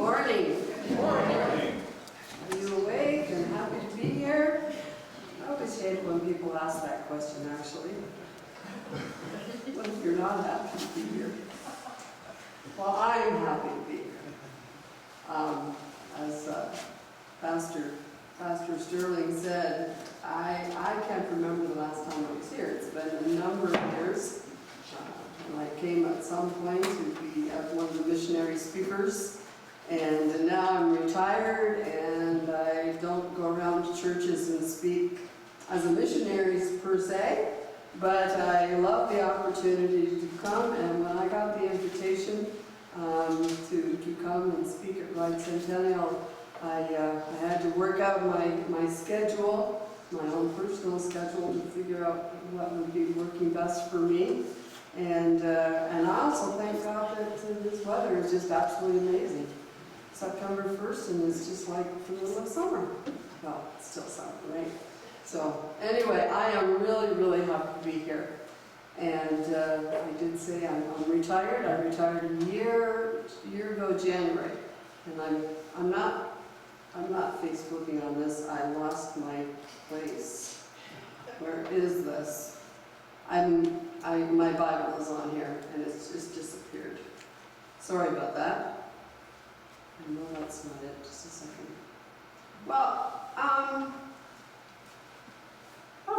morning. Good morning. Are you awake and happy to be here? I always hate when people ask that question, actually. What if you're not happy to be here? Well, I am happy to be here. As Pastor Sterling said, I can't remember the last time I was here. It's been a number of years. And I came at some point to be one of the missionary speakers. And now I'm retired and I don't go around to churches and speak as a missionary per se, but I love the opportunity to come. And when I got the invitation to come and speak at Right Centennial, I had to work out my schedule, my own personal schedule, to figure out what would be working best for me. And I also thank God that this weather is just absolutely amazing. September 1st, and it's just like the middle of summer. Well, it's still summer, right? So anyway, I am really, really happy to be here. And I did say I'm retired. I retired a year ago, January. And I'm not Facebooking on this. I lost my place. Where is this? My Bible is on here, and it's just disappeared. Sorry about that. No, that's not it. Just a second. Well, how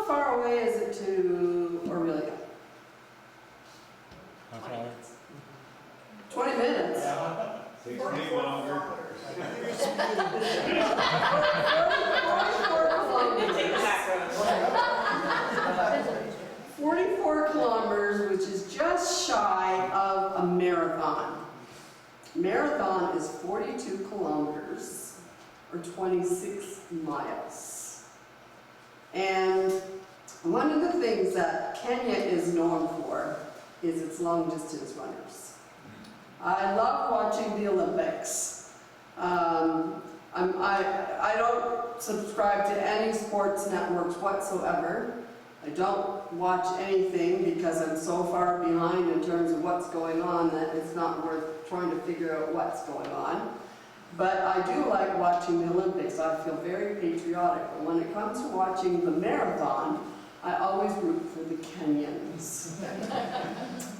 far away is it to Aurelia? 20 minutes. 16 longer. 44 kilometers, which is just shy of a marathon. Marathon is 42 kilometers, or 26 miles. And one of the things that Kenya is known for is its long distance runners. I love watching the Olympics. I don't subscribe to any sports networks whatsoever. I don't watch anything because I'm so far behind in terms of what's going on that it's not worth trying to figure out what's going on. But I do like watching the Olympics. I feel very patriotic. But when it comes to watching the marathon, I always root for the Kenyans.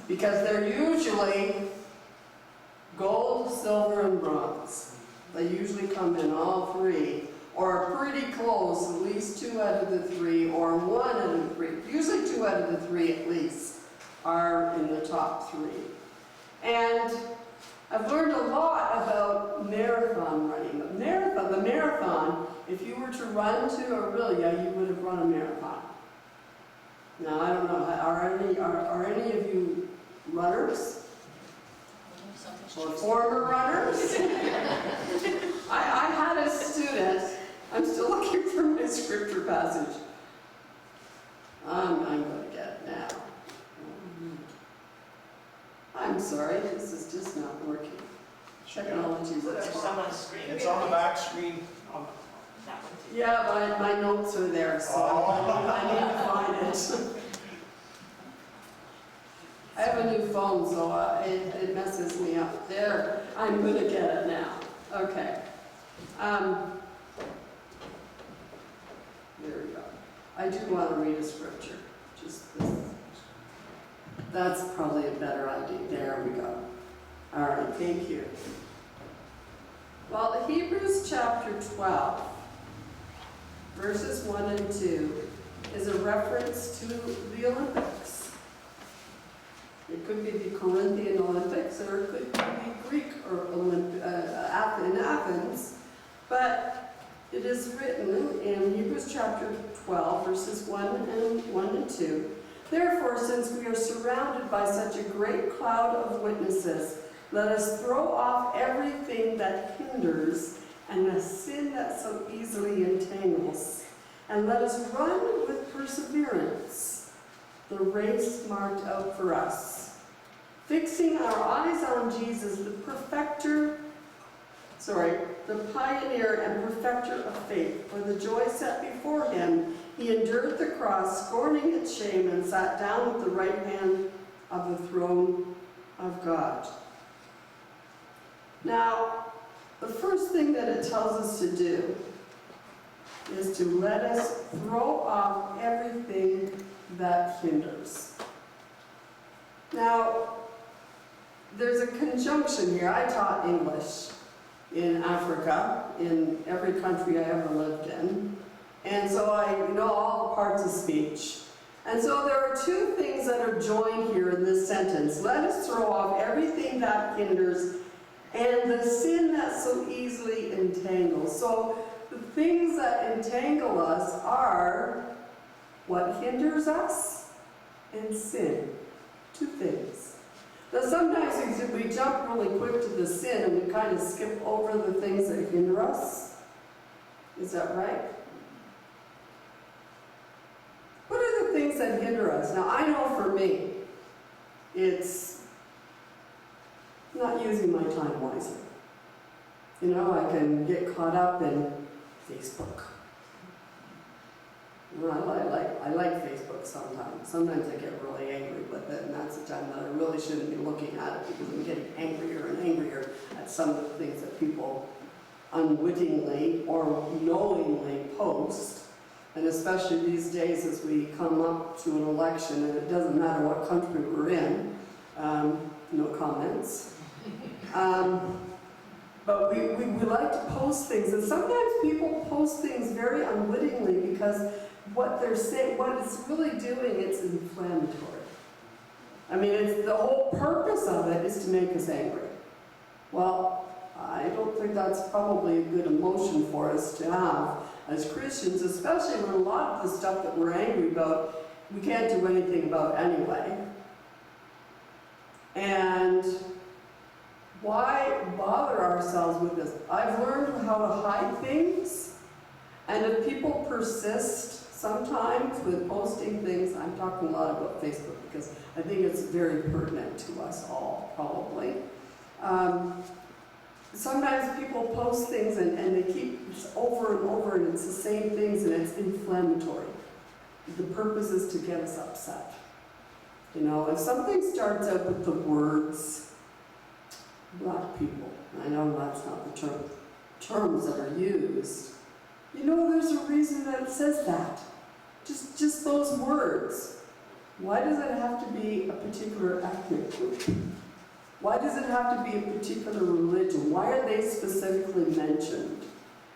Because they're usually gold, silver, and bronze. They usually come in all three, or pretty close, at least 2 out of the 3, or 1 out of the 3. Usually 2 out of the 3 at least are in the top 3. And I've learned a lot about marathon running. The marathon, if you were to run to Aurelia, you would have run a marathon. Now, I don't know, are any of you runners? Or former runners? I had a student, I'm still looking for my scripture passage. I'm going to get it now. I'm sorry, this is just not working. Technology is It's on the back screen. Yeah, but my notes are there, so I need to find it. I have a new phone, so it messes me up. There, I'm going to get it now. Okay. There we go. I do want to read a scripture. Just this. That's probably a better idea. There we go. All right, thank you. Well, Hebrews chapter 12, verses 1 and 2, is a reference to the Olympics. It could be the Corinthian Olympics, or it could be Greek or in Athens, but it is written in Hebrews chapter 12, verses 1 and 2. Therefore, since we are surrounded by such a great cloud of witnesses, let us throw off everything that hinders and the sin that so easily entangles, and let us run with perseverance the race marked out for us, fixing our eyes on Jesus, the pioneer and perfecter of faith. For the joy set before him, he endured the cross, scorning its shame, and sat down at the right hand of the throne of God. Now, the first thing that it tells us to do is to let us throw off everything that hinders. Now, there's a conjunction here. I taught English in Africa, in every country I ever lived in. And so I know all the parts of speech. And so there are two things that are joined here in this sentence. Let us throw off everything that hinders and the sin that so easily entangles. So the things that entangle us are what hinders us and sin. Two things. Now sometimes we jump really quick to the sin and we kind of skip over the things that hinder us. Is that right? What are the things that hinder us? Now I know for me, it's not using my time wisely. You know, I can get caught up in Facebook. Well, I like Facebook sometimes. Sometimes I get really angry with it, and that's the time that I really shouldn't be looking at it because I'm getting angrier and angrier at some of the things that people unwittingly or knowingly post. And especially these days as we come up to an election, and it doesn't matter what country we're in, no comments. But we like to post things, and sometimes people post things very unwittingly because what they're saying, what it's really doing, it's inflammatory. I mean, it's, the whole purpose of it is to make us angry. Well, I don't think that's probably a good emotion for us to have as Christians, especially when a lot of the stuff that we're angry about, we can't do anything about anyway. And why bother ourselves with this? I've learned how to hide things, and if people persist sometimes with posting things, I'm talking a lot about Facebook because I think it's very pertinent to us all, probably. Sometimes people post things and they keep over and over, and it's the same things, and it's inflammatory. The purpose is to get us upset. You know, if something starts out with the words, black people, I know that's not the terms that are used, you know there's a reason that it says that. Just those words. Why does it have to be a particular ethnic group? Why does it have to be a particular religion? Why are they specifically mentioned?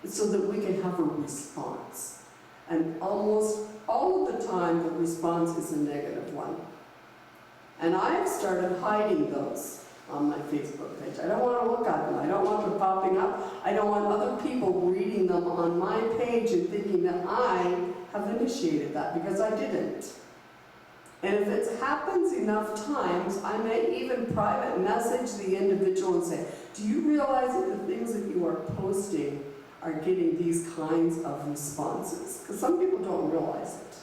It's so that we can have a response. And almost all of the time, the response is a negative one. And I've started hiding those on my Facebook page. I don't want to look at them. I don't want them popping up. I don't want other people reading them on my page and thinking that I have initiated that, because I didn't. And if it happens enough times, I may even private message the individual and say, do you realize that the things that you are posting are getting these kinds of responses? Because some people don't realize it.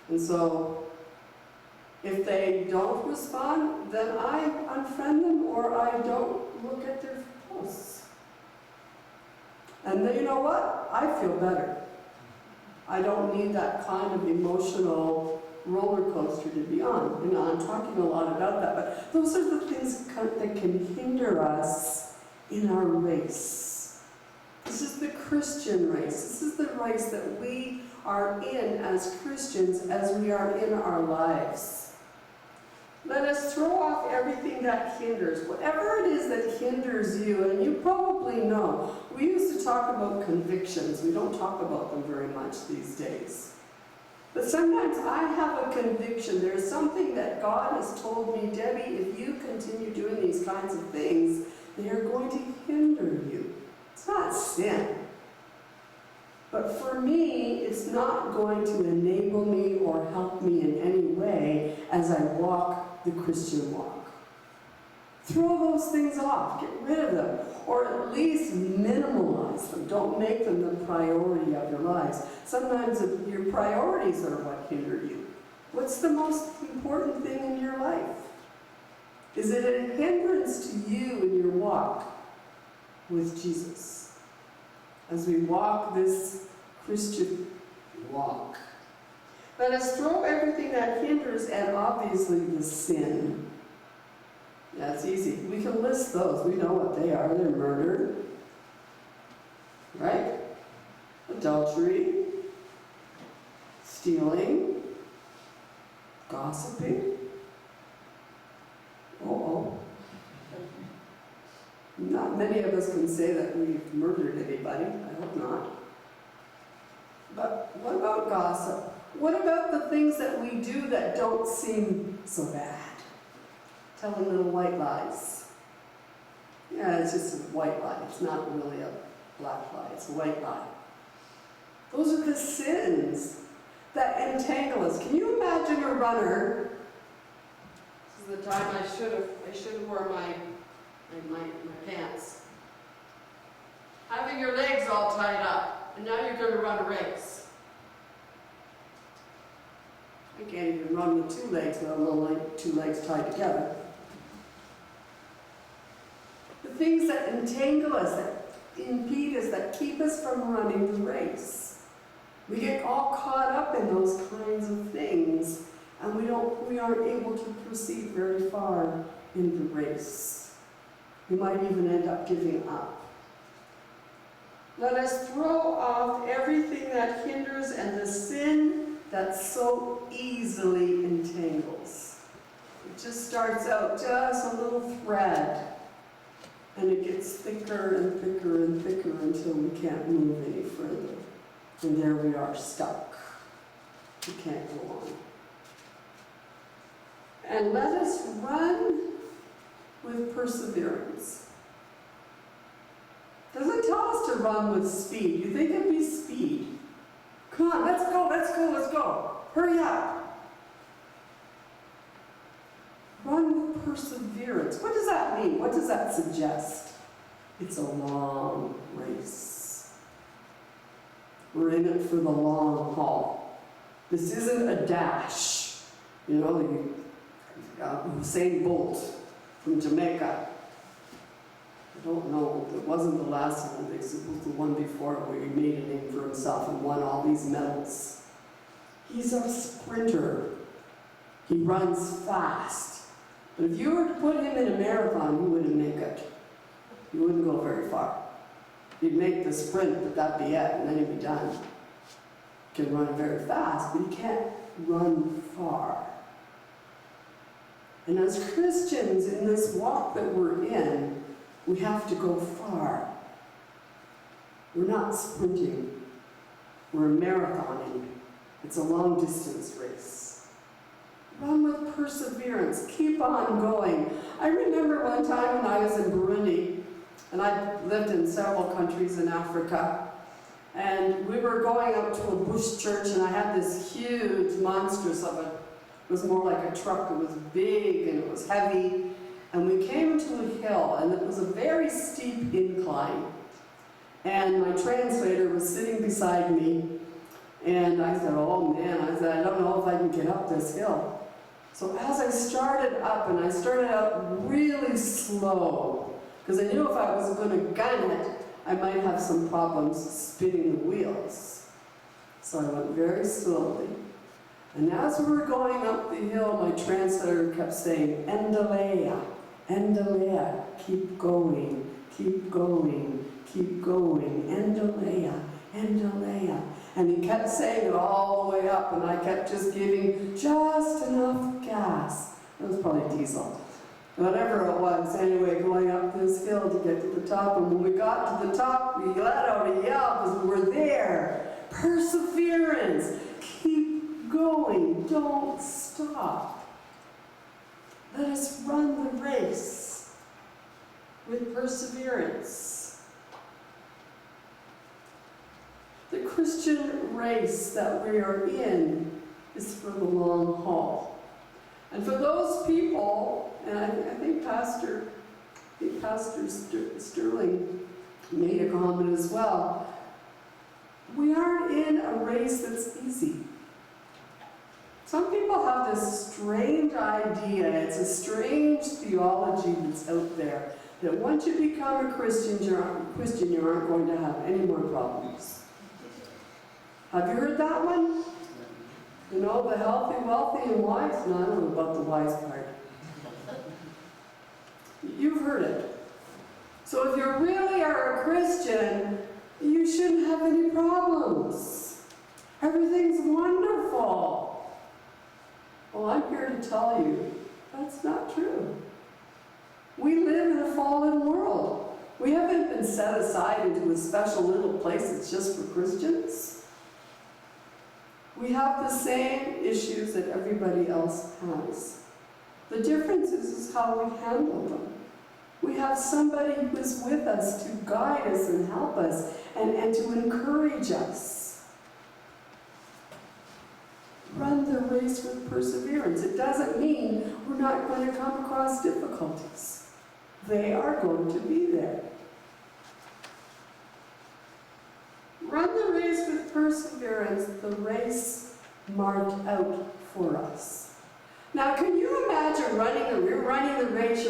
And so, if they don't respond, then I unfriend them or I don't look at their posts. And then you know what? I feel better. I don't need that kind of emotional roller coaster to be on. You know, I'm talking a lot about that, but those are the things that can hinder us in our race. This is the Christian race. This is the race that we are in as Christians as we are in our lives. Let us throw off everything that hinders, whatever it is that hinders you, and you probably know. We used to talk about convictions. We don't talk about them very much these days. But sometimes I have a conviction. There's something that God has told me, Debbie, if you continue doing these kinds of things, they are going to hinder you. It's not sin. But for me, it's not going to enable me or help me in any way as I walk the Christian walk. Throw those things off. Get rid of them. Or at least minimalize them. Don't make them the priority of your lives. Sometimes your priorities are what hinder you. What's the most important thing in your life? Is it a hindrance to you in your walk with Jesus? As we walk this Christian walk. Let us throw everything that hinders and obviously the sin. Yeah, it's easy. We can list those. We know what they are. They're murder, right? Adultery, stealing, gossiping. Uh-oh. Not many of us can say that we've murdered anybody. I hope not. But what about gossip? What about the things that we do that don't seem so bad? Telling little white lies. Yeah, it's just a white lie. It's not really a black lie. It's a white lie. Those are the sins that entangle us. Can you imagine a runner? This is the time I should have worn my pants. Having your legs all tied up, and now you're going to run a race. I can't even run with 2 legs, let alone like 2 legs tied together. The things that entangle us, that impede us, that keep us from running the race. We get all caught up in those kinds of things, and we aren't able to proceed very far in the race. We might even end up giving up. Let us throw off everything that hinders and the sin that so easily entangles. It just starts out just a little thread, and it gets thicker and thicker and thicker until we can't move any further. And there we are, stuck. We can't go on. And let us run with perseverance. Doesn't tell us to run with speed. You think it'd be speed? Come on, let's go, let's go, let's go. Hurry up. Run with perseverance. What does that mean? What does that suggest? It's a long race. We're in it for the long haul. This isn't a dash. You know, Usain Bolt from Jamaica. I don't know, it wasn't the last Olympics, it was the one before where he made a name for himself and won all these medals. He's a sprinter. He runs fast. But if you were to put him in a marathon, he wouldn't make it. He wouldn't go very far. He'd make the sprint, but that'd be it, and then he'd be done. He can run very fast, but he can't run far. And as Christians in this walk that we're in, we have to go far. We're not sprinting. We're marathoning. It's a long distance race. Run with perseverance. Keep on going. I remember one time when I was in Burundi, and I lived in several countries in Africa, and we were going out to a bush church, and I had this huge monstrous of it. It was more like a truck. It was big and it was heavy. And we came to a hill, and it was a very steep incline. And my translator was sitting beside me, and I said, oh man, I don't know if I can get up this hill. So as I started up, and I started out really slow, because I knew if I was going to gun it, I might have some problems spinning the wheels. So I went very slowly. And as we were going up the hill, my translator kept saying, Endelea, Endelea, keep going, keep going, keep going, Endelea, Endelea. And he kept saying it all the way up, and I kept just giving just enough gas. It was probably diesel. Whatever it was, anyway, going up this hill to get to the top. And when we got to the top, we let out a yell because we were there. Perseverance. Keep going. Don't stop. Let us run the race with perseverance. The Christian race that we are in is for the long haul. And for those people, and I think Pastor Sterling made a comment as well, we aren't in a race that's easy. Some people have this strange idea, it's a strange theology that's out there, that once you become a Christian, you aren't going to have any more problems. Have you heard that one? You know, the healthy, wealthy, and wise? No, I don't know about the wise part. heard it. So if you really are a Christian, you shouldn't have any problems. Everything's wonderful. Well, I'm here to tell you, that's not true. We live in a fallen world. We haven't been set aside into a special little place that's just for Christians. We have the same issues that everybody else has. The difference is how we handle them. We have somebody who is with us to guide us and help us and to encourage us. Run the race with perseverance. It doesn't mean we're not going to come across difficulties. They are going to be there. Run the race with perseverance, the race marked out for us. Now, can you imagine you're running the race,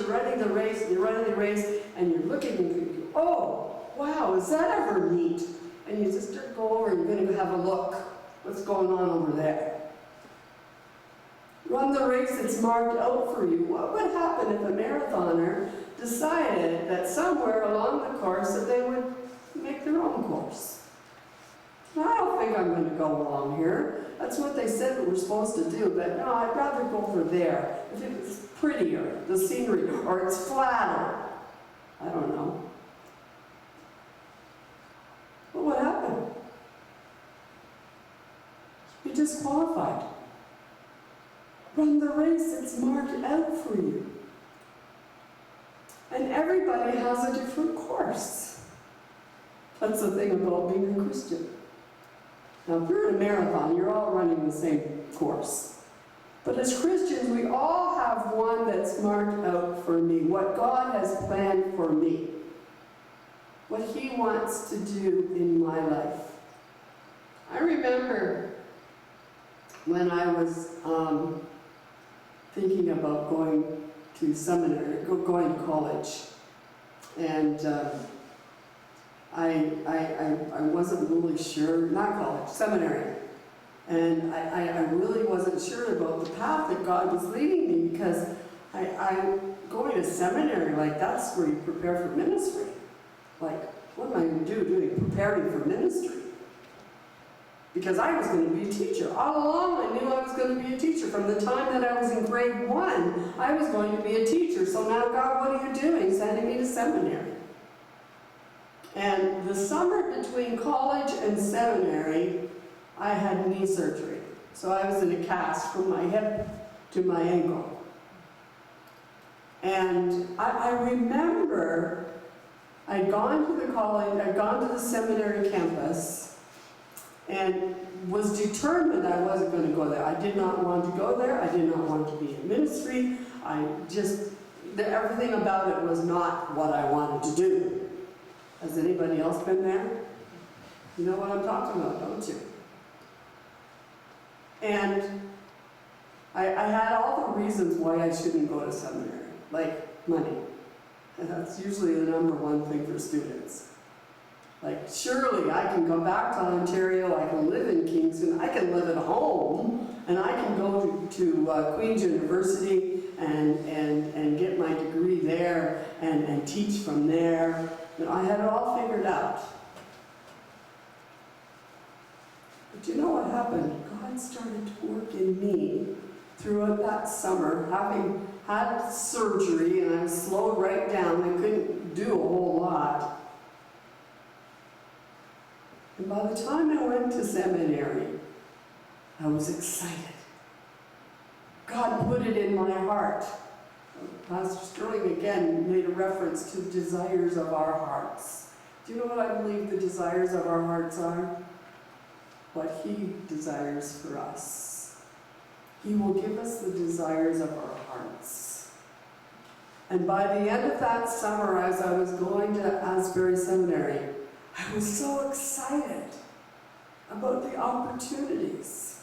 and you're looking and thinking, oh, wow, is that ever neat? And you just go over and you're going to have a look. What's going on over there? Run the race that's marked out for you. What would happen if a marathoner decided that somewhere along the course that they would make their own course? I don't think I'm going to go along here. That's what they said that we're supposed to do, but no, I'd rather go over there. If it's prettier, the scenery, or it's flatter. I don't know. What would happen? You're disqualified. Run the race that's marked out for you. And everybody has a different course. That's the thing about being a Christian. Now, if you're in a marathon, you're all running the same course. But as Christians, we all have one that's marked out for me, what God has planned for me, what He wants to do in my life. I remember when I was thinking about going to seminary, going to college, and I wasn't really sure, not college, seminary. And I really wasn't sure about the path that God was leading me, because I'm going to seminary, like that's where you prepare for ministry. Like, what am I going to do doing preparing for ministry? Because I was going to be a teacher. All along I knew I was going to be a teacher. From the time that I was in grade 1, I was going to be a teacher. So now, God, what are you doing? Sending me to seminary. And the summer between college and seminary, I had knee surgery. So I was in a cast from my hip to my ankle. And I remember I'd gone to the college, I'd gone to the seminary campus, and was determined I wasn't going to go there. I did not want to go there. I did not want to be in ministry. Everything about it was not what I wanted to do. Has anybody else been there? You know what I'm talking about, don't you? And I had all the reasons why I shouldn't go to seminary, like money. And that's usually the #1 thing for students. Like, surely I can go back to Ontario, I can live in Kingston, I can live at home, and I can go to Queen's University and get my degree there and teach from there. And I had it all figured out. But you know what happened? God started to work in me throughout that summer, having had surgery, and I was slowed right down. I couldn't do a whole lot. And by the time I went to seminary, I was excited. God put it in my heart. Pastor Sterling again made a reference to the desires of our hearts. Do you know what I believe the desires of our hearts are? What He desires for us. He will give us the desires of our hearts. And by the end of that summer, as I was going to Asbury Seminary, I was so excited about the opportunities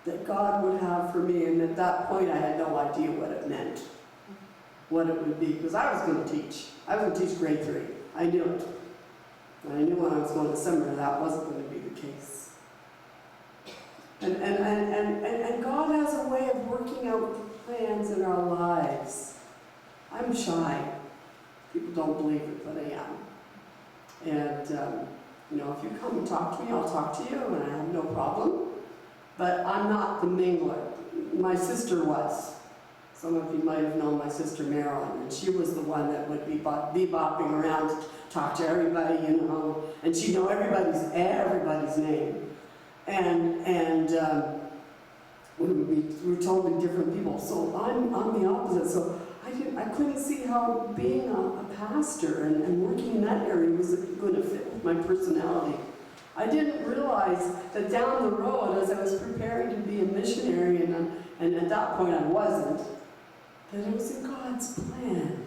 that God would have for me. And at that point, I had no idea what it meant, what it would be, because I was going to teach. I was going to teach grade 3. I knew it. And I knew when I was going to seminary that wasn't going to be the case. And God has a way of working out the plans in our lives. I'm shy. People don't believe it, but I am. And, you know, if you come and talk to me, I'll talk to you, and I have no problem. But I'm not the mingler. My sister was. Some of you might have known my sister Marilyn, and she was the one that would be bebopping around to talk to everybody, you know, and she'd know everybody's name. And we were totally different people. So I'm the opposite. So I couldn't see how being a pastor and working in that area was going to fit with my personality. I didn't realize that down the road, as I was preparing to be a missionary, and at that point I wasn't, that it was in God's plan.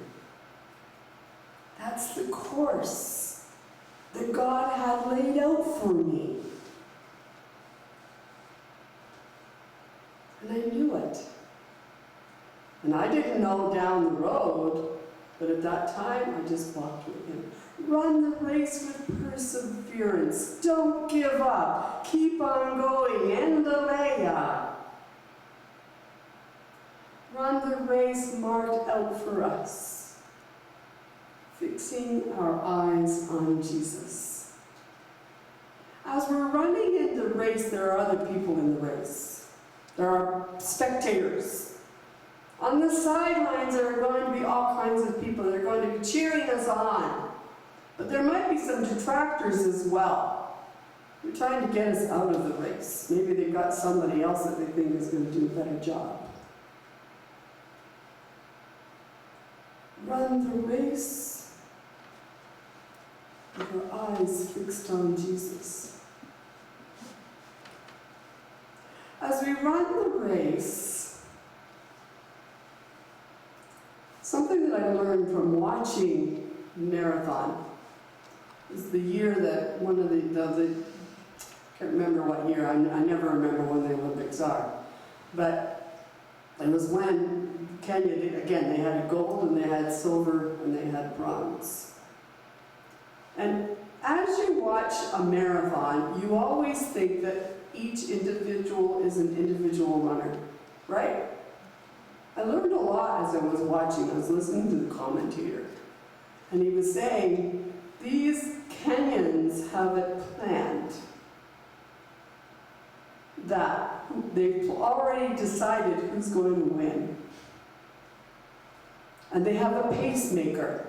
That's the course that God had laid out for me. And I knew it. And I didn't know down the road, but at that time I just walked with him. Run the race with perseverance. Don't give up. Keep on going. Endelea. Run the race marked out for us. Fixing our eyes on Jesus. As we're running in the race, there are other people in the race. There are spectators. On the sidelines, there are going to be all kinds of people that are going to be cheering us on. But there might be some detractors as well. They're trying to get us out of the race. Maybe they've got somebody else that they think is going to do a better job. Run the race with our eyes fixed on Jesus. As we run the race, something that I learned from watching marathon is the year that one of the can't remember what year, I never remember when the Olympics are, but it was when Kenya, again, they had gold and they had silver and they had bronze. And as you watch a marathon, you always think that each individual is an individual runner, right? I learned a lot as I was watching. I was listening to the commentator. And he was saying, these Kenyans have it planned that they've already decided who's going to win. And they have a pacemaker.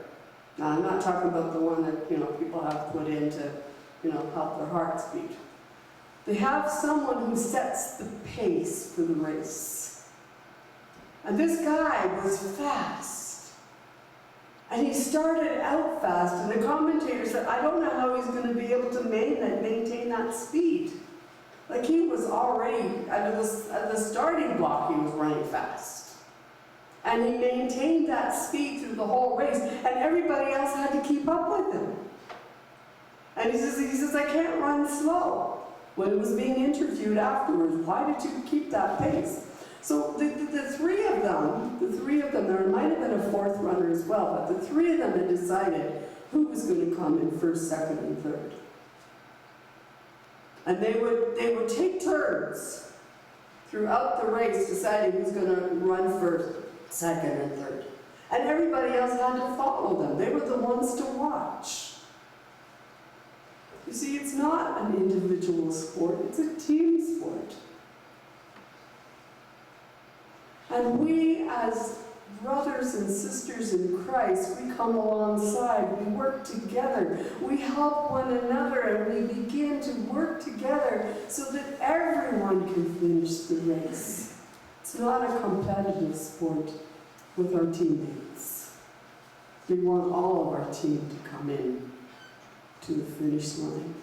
Now, I'm not talking about the one that, you know, people have put in to, you know, help their hearts beat. They have someone who sets the pace for the race. And this guy was fast. And he started out fast, and the commentator said, I don't know how he's going to be able to maintain that speed. Like, he was already, at the starting block, he was running fast. And he maintained that speed through the whole race, and everybody else had to keep up with him. And he says, I can't run slow. When he was being interviewed afterwards, why did you keep that pace? So the three of them, there might have been a fourth runner as well, but the three of them had decided who was going to come in first, second, and third. And they would take turns throughout the race deciding who's going to run first, second, and third. And everybody else had to follow them. They were the ones to watch. You see, it's not an individual sport, it's a team sport. And we, as brothers and sisters in Christ, we come alongside, we work together, we help one another, and we begin to work together so that everyone can finish the race. It's not a competitive sport with our teammates. We want all of our team to come in to the finish line.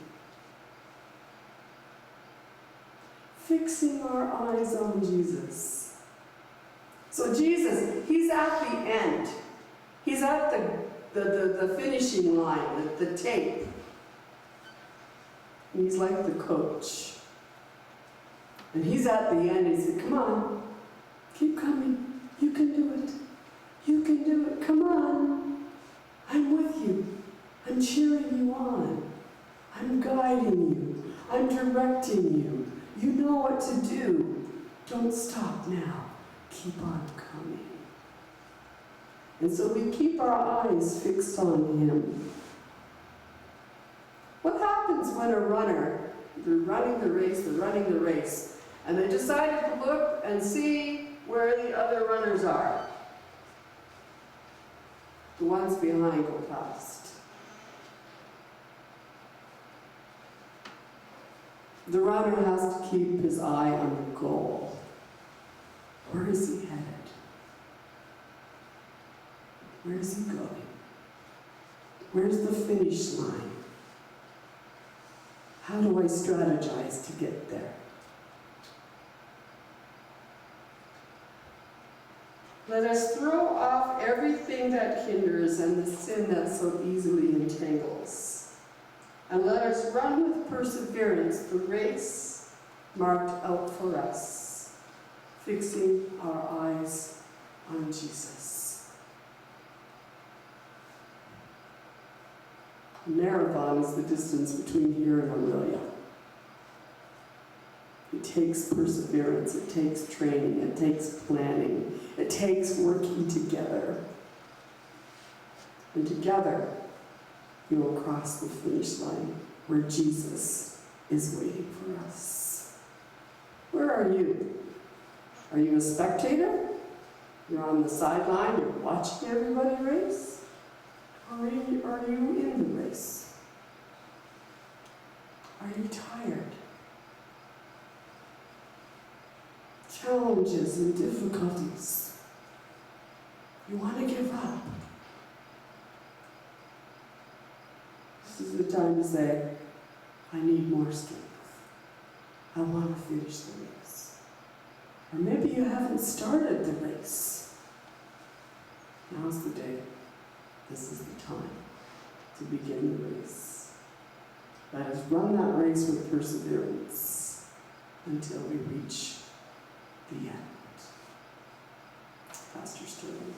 Fixing our eyes on Jesus. So Jesus, he's at the end. He's at the finishing line, the tape. And he's like the coach. And he's at the end, and he said, come on, keep coming. You can do it. You can do it. Come on. I'm with you. I'm cheering you on. I'm guiding you. I'm directing you. You know what to do. Don't stop now. Keep on coming. And so we keep our eyes fixed on Him. What happens when a runner, they're running the race, and they decided to look and see where the other runners are? The ones behind go past. The runner has to keep his eye on the goal. Where is he headed? Where is he going? Where's the finish line? How do I strategize to get there? Let us throw off everything that hinders and the sin that so easily entangles. And let us run with perseverance the race marked out for us, fixing our eyes on Jesus. A marathon is the distance between here and Aurelia. It takes perseverance, it takes training, it takes planning, it takes working together. And together, we will cross the finish line where Jesus is waiting for us. Where are you? Are you a spectator? You're on the sideline, you're watching everybody race? Or are you in the race? Are you tired? Challenges and difficulties. You want to give up. This is the time to say, I need more strength. I want to finish the race. Or maybe you haven't started the race. Now's the day. This is the time to begin the race. Let us run that race with perseverance until we reach the end. Pastor Sterling.